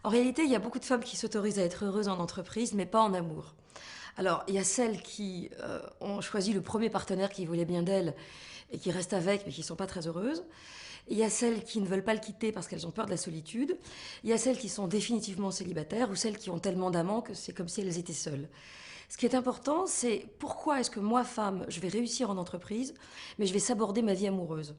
En réalité, il y a beaucoup de femmes qui s'autorisent à être heureuses en entreprise, mais pas en amour. Alors, il y a celles qui ont choisi le premier partenaire qui voulait bien d'elles et qui restent avec, mais qui ne sont pas très heureuses. Il y a celles qui ne veulent pas le quitter parce qu'elles ont peur de la solitude. Il y a celles qui sont définitivement célibataires ou celles qui ont tellement d'amants que c'est comme si elles étaient seules. Ce qui est important, c'est pourquoi est-ce que moi, femme, je vais réussir en entreprise, mais je vais saborder ma vie amoureuse.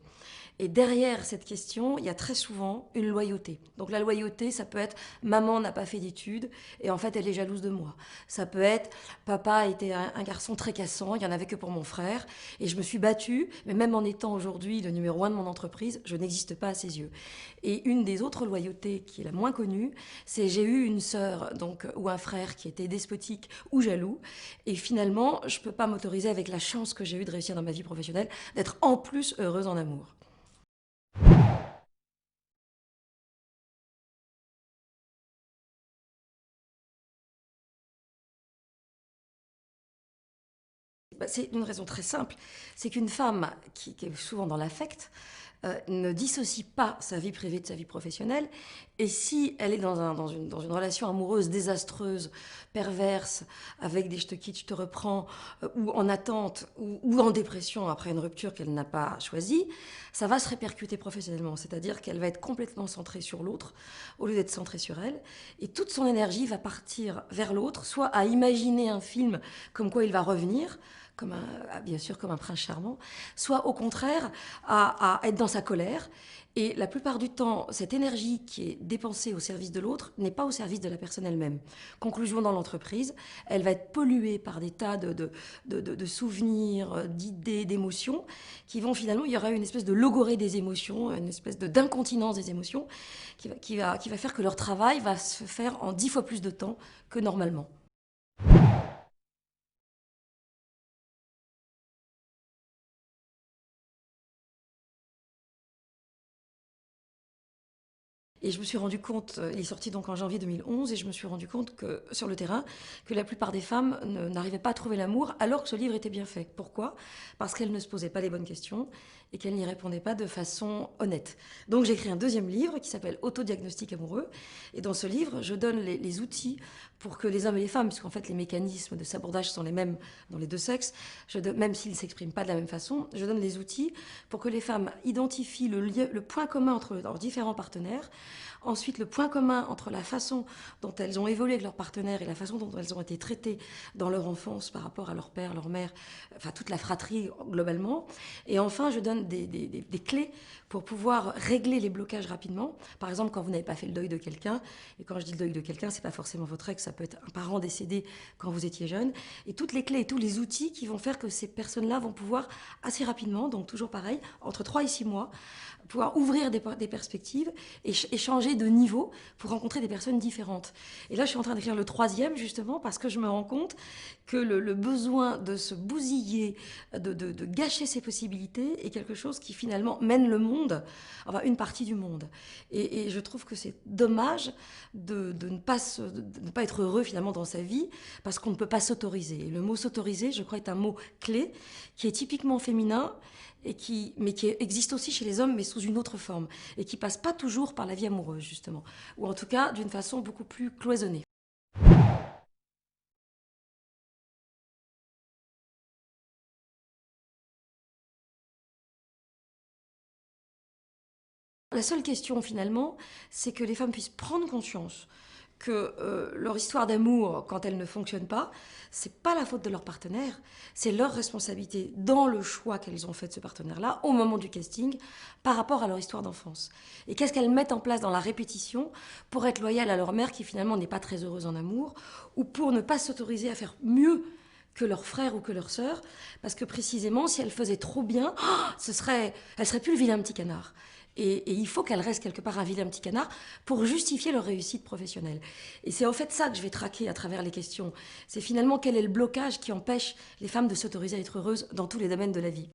Et derrière cette question, il y a très souvent une loyauté. Donc la loyauté, ça peut être maman n'a pas fait d'études et en fait elle est jalouse de moi. Ça peut être papa était un garçon très cassant, il n'y en avait que pour mon frère et je me suis battue, mais même en étant aujourd'hui le numéro un de mon entreprise, je n'existe pas à ses yeux. Et une des autres loyautés qui est la moins connue, c'est j'ai eu une sœur donc, ou un frère qui était despotique ou jaloux et finalement je ne peux pas m'autoriser avec la chance que j'ai eue de réussir dans ma vie professionnelle d'être en plus heureuse en amour. C'est une raison très simple, c'est qu'une femme qui est souvent dans l'affect ne dissocie pas sa vie privée de sa vie professionnelle. Et si elle est dans une relation amoureuse désastreuse, perverse, avec des je te quitte, je te reprends, ou en attente, ou en dépression après une rupture qu'elle n'a pas choisie, ça va se répercuter professionnellement. C'est-à-dire qu'elle va être complètement centrée sur l'autre au lieu d'être centrée sur elle. Et toute son énergie va partir vers l'autre, soit à imaginer un film comme quoi il va revenir, bien sûr comme un prince charmant, soit au contraire à être dans sa colère. Et la plupart du temps, cette énergie qui est dépensée au service de l'autre n'est pas au service de la personne elle-même. Conclusion dans l'entreprise, elle va être polluée par des tas de souvenirs, d'idées, d'émotions qui vont finalement, il y aura une espèce de logorée des émotions, une espèce d'incontinence des émotions qui va faire que leur travail va se faire en 10 fois plus de temps que normalement. Et je me suis rendu compte, il est sorti donc en janvier 2011, et je me suis rendu compte que, sur le terrain, que la plupart des femmes n'arrivaient pas à trouver l'amour alors que ce livre était bien fait. Pourquoi? Parce qu'elles ne se posaient pas les bonnes questions et qu'elles n'y répondaient pas de façon honnête. Donc j'ai écrit un deuxième livre qui s'appelle Autodiagnostic amoureux. Et dans ce livre, je donne les outils pour que les hommes et les femmes, puisqu'en fait les mécanismes de sabordage sont les mêmes dans les deux sexes, même s'ils ne s'expriment pas de la même façon, je donne les outils pour que les femmes identifient le point commun entre leurs différents partenaires. Ensuite, le point commun entre la façon dont elles ont évolué avec leurs partenaires et la façon dont elles ont été traitées dans leur enfance par rapport à leur père, leur mère, enfin toute la fratrie globalement. Et enfin, je donne des clés pour pouvoir régler les blocages rapidement. Par exemple, quand vous n'avez pas fait le deuil de quelqu'un, et quand je dis le deuil de quelqu'un, c'est pas forcément votre ex, ça peut être un parent décédé quand vous étiez jeune. Et toutes les clés et tous les outils qui vont faire que ces personnes-là vont pouvoir assez rapidement, donc toujours pareil, entre 3 et 6 mois, pouvoir ouvrir des perspectives et changer de niveau pour rencontrer des personnes différentes. Et là, je suis en train d'écrire le troisième, justement, parce que je me rends compte que le besoin de se bousiller, de gâcher ses possibilités, est quelque chose qui, finalement, mène le monde, enfin, une partie du monde. Et je trouve que c'est dommage de ne pas être heureux, finalement, dans sa vie, parce qu'on ne peut pas s'autoriser. Et le mot s'autoriser, je crois, est un mot clé, qui est typiquement féminin, mais qui existe aussi chez les hommes, mais sous une autre forme, et qui passe pas toujours par la vie amoureuse, justement, ou en tout cas d'une façon beaucoup plus cloisonnée. La seule question finalement, c'est que les femmes puissent prendre conscience que leur histoire d'amour, quand elle ne fonctionne pas, c'est pas la faute de leur partenaire, c'est leur responsabilité dans le choix qu'elles ont fait de ce partenaire-là au moment du casting par rapport à leur histoire d'enfance. Et qu'est-ce qu'elles mettent en place dans la répétition pour être loyales à leur mère qui finalement n'est pas très heureuse en amour, ou pour ne pas s'autoriser à faire mieux que leur frère ou que leur sœur, parce que précisément, si elle faisait trop bien, elle serait plus le vilain petit canard. Et il faut qu'elle reste quelque part un vilain petit canard pour justifier leur réussite professionnelle. Et c'est en fait ça que je vais traquer à travers les questions. C'est finalement quel est le blocage qui empêche les femmes de s'autoriser à être heureuses dans tous les domaines de la vie.